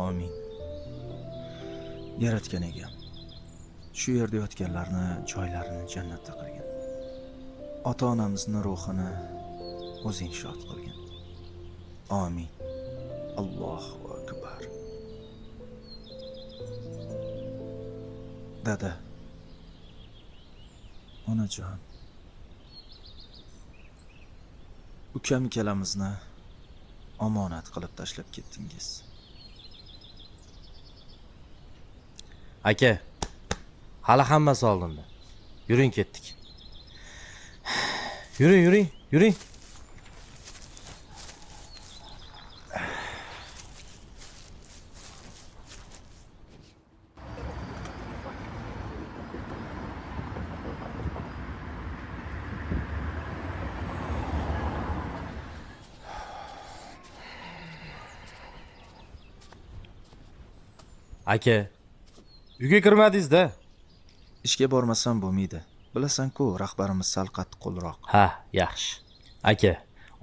amin. Yaratgan egam shu yerda yotganlarni joylarini jannatda qilgin. Ota-onamizni ruhini o'zing shod qilgin. Amin. Allohu akbar. Dada, onajon, ukam ikkalamizni omonat qilib tashlab ketdingiz. Aka, hali hammasi oldinda. Yuring ketdik. Yuring. Aka, uyga kirmadingiz-da. Ishga bormasam bo'lmaydi. Bilasan-ku, rahbarimiz sal qattiqqo'lroq. Ha, yaxshi. Aka,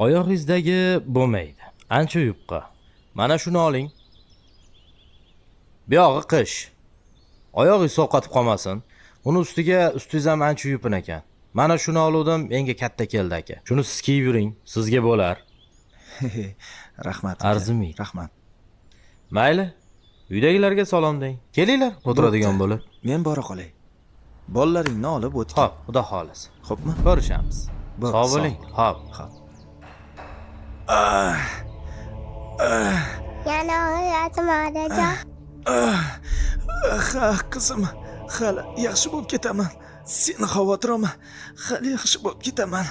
oyog'ingizdagi bo'lmaydi. Ancha yupqa. Mana shuni oling. Buyog'i qish. Oyog'ingiz sovqotib qolmasin. Uni ustingiz ham ancha yupin ekan. Mana shuni oluvdim, menga katta keldi aka. Shuni siz kiyib yuring, sizga bo'lar. Rahmat. Arzimaydi. Rahmat. Mayli. Uydagilarga salom deng. Kelinglar, o'tiradigan bo'lib. Men bora qolay. Bolalaringni olib o'tgin. Xo'p, xudo xolisi. Xo'pmi? Ko'rishamiz. Sog' bo'ling. Xo'p. Yana o'ylayapman onajon. Ha, qizim, hali yaxshi bo'lib ketaman. Seni xavotir olma. Hali yaxshi bo'lib ketaman.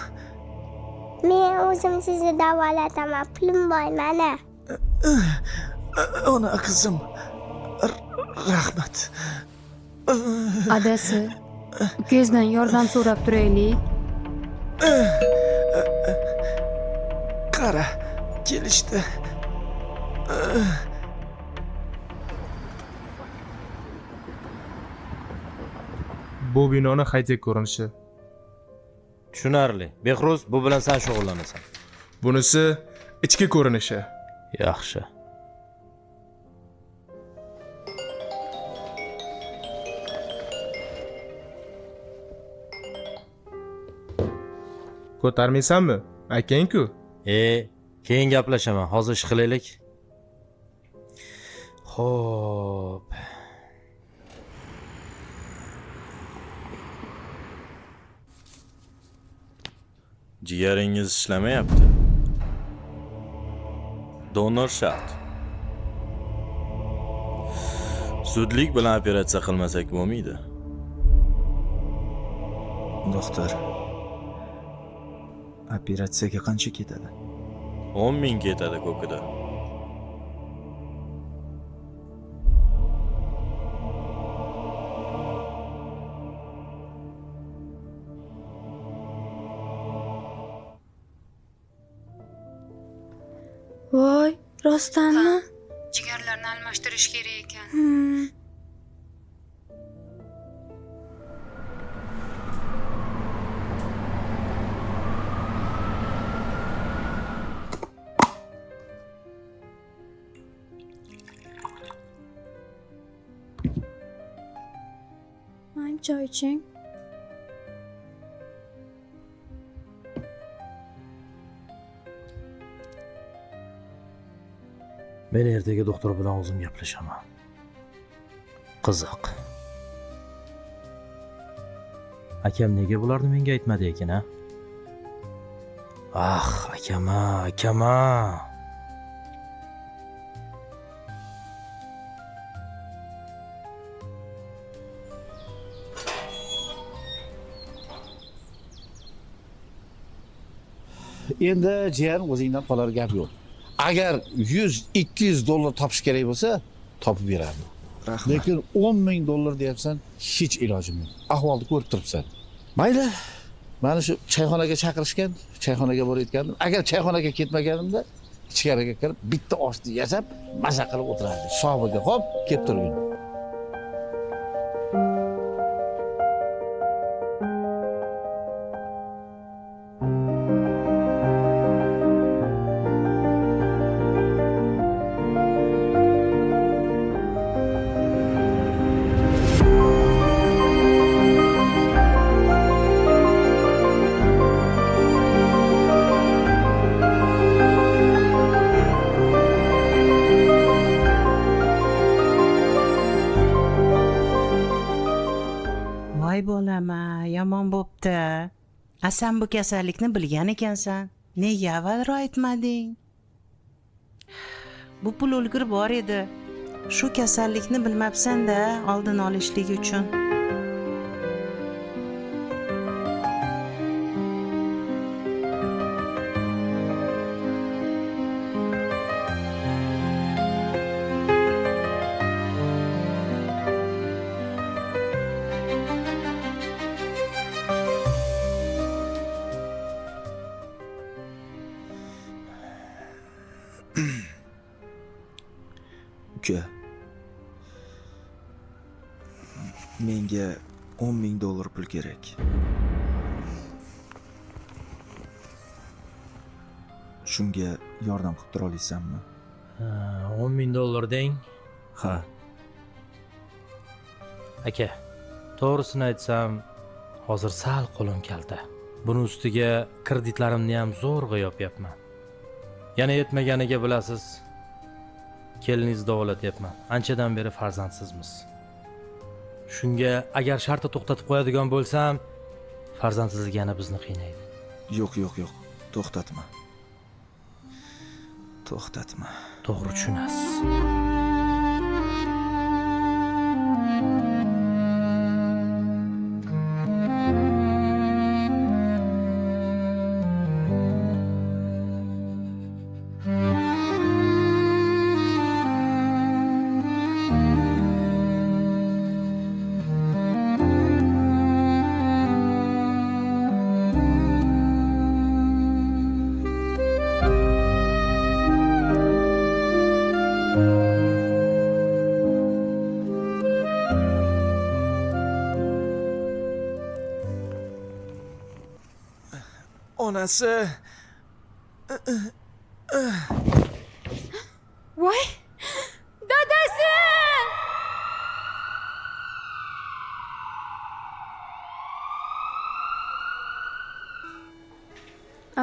Men o'zim sizni davolataman. Pulim bor mana. Ona qizim. Rahmat. Adasi, ukangizdan yordam so'rab turaylik. Qara, kelishdi. Bu binoni high-tech ko'rinishi. Tushunarli. Behruz, bu bilan sen shug'ullanasan. Bunisi ichki ko'rinishi. Yaxshi. Ko'tarmaysanmi? Akang-ku. Keyin gaplashaman. Hozir ish qilaylik. Xo'p. Jigaringiz ishlamayapti. Donor shart. Zudlik bilan operatsiya qilmasak bo'lmaydi. Doktor, operatsiyaga qancha ketadi? 10 ming ketadi ko'kida. Voy, rostdanmi? Jigarlarni almashtirish kerak ekan. Mang choy iching. Men ertaga doktor bilan o'zim gaplashaman. Qiziq. Akam nega bularni menga aytmadi ekan, ha? Akama. Endi jiyan o'zingdan qolar gap yo'q. Agar 100-200 dollar topish kerak bo'lsa, topib beradi. Rahmat. Lekin 10 ming dollar deyapsan, hech ilojim yo'q. Ahvolni ko'rib turibsan. Mayli, meni shu chayxonaga chaqirishgan, chayxonaga borayotgandim. Agar chayxonaga ketmaganimda, ichkariga kirib, bitta oshni yasab, maza qilib o'tirardi. Hisobiga, xo'p, kelib turgin. onama, yomon bo'pti. Sen bu kasallikni bilgan ekansan. Nega avvalroq aytmading? Bu pul ulgurib bor edi. Shu kasallikni bilmabsan-da, oldin olishlik uchun. Uka. Menga $10,000 pul kerak. Shunga yordam qilib tura olaysanmi? $10,000 deng. Ha. Aka, to'g'risini aytsam, hozir sal qo'lim kalta. Buni ustiga kreditlarimni ham zo'rg'a yopyapman. Yana yetmaganiga bilasiz, keliningizni davolatyapman. Anchadan beri farzandsizmiz. Shunga agar shartni to'xtatib qo'yadigan bo'lsam, farzandsizlik yana bizni qiynaydi. Yo'q. To'xtatma. To'g'ri tushunasiz. Onasi. Voy! Dadasi!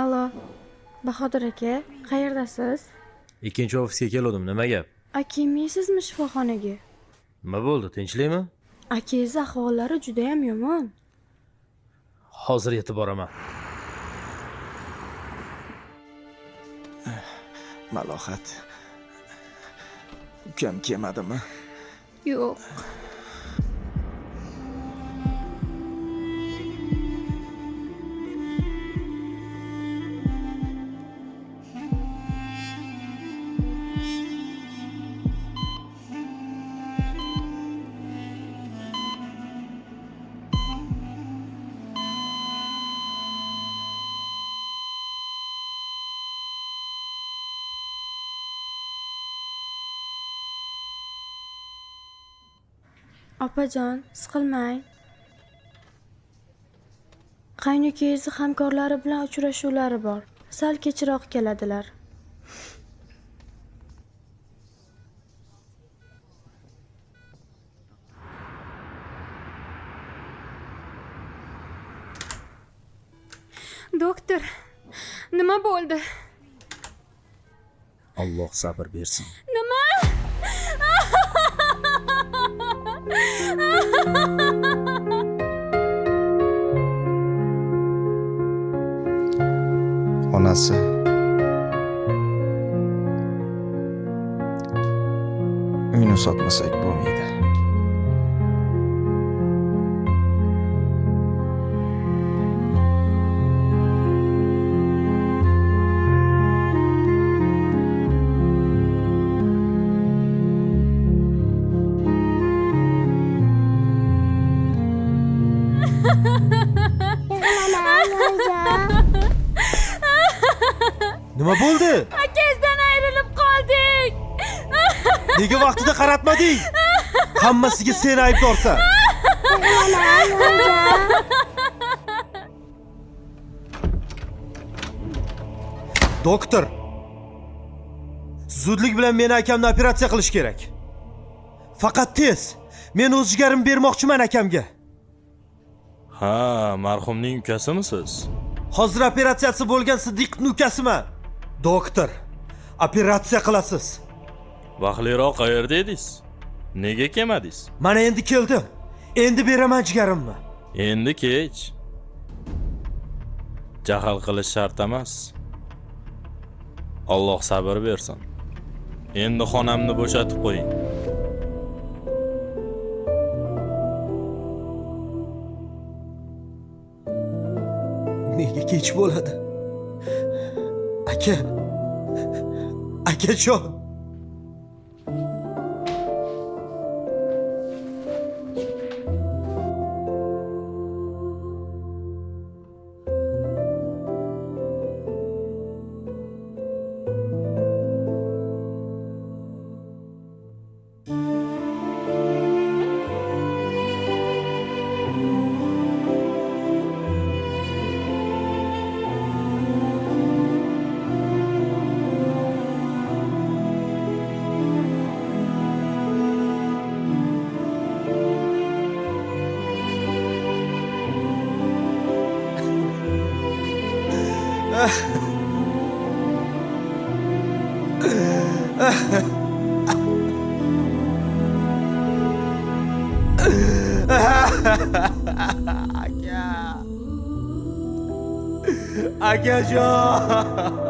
Allo, Bahodir aka, qayerdasiz? Ikkinchi ofisga keldim, nima gap? Kelmaysizmi shifoxonaga? Nima bo'ldi, tinchlikmi? Akangiz ahvollari juda ham yomon. Hozir yetib boraman. Malohat. Ukam kelmadimi? Yo'q. Opajon, siqilmang. Qaynokangizni hamkorlari bilan uchrashuvlari bor. Sal kechroq keladilar. Doktor, nima bo'ldi? Alloh sabr bersin. Nima? Onasi. Uyni sotmasak bo'lmaydi. Nima bo'ldi? Akangizdan ayrilib qoldik. Nega vaqtida qaratmading? Hammasiga sen aybdorsan. Doktor, zudlik bilan meni akamni operatsiya qilish kerak. Faqat tez. Men o'z jigarimni bermoqchiman akamga. Ha, marhumning ukasimisiz? Hozir operatsiyasi bo'lgan Siddiqning ukasiman. Doktor, operatsiya qilasiz. Vaqtliroq qayerda edingiz? Nega kelmadingiz? Mana endi keldim. Endi beraman jigarimni. Endi kech. Jahl qilish shart emas. Alloh sabr bersin. Endi xonamni bo'shatib qo'ying. Nega kech bo'ladi? Aka. Akajon. Akajon.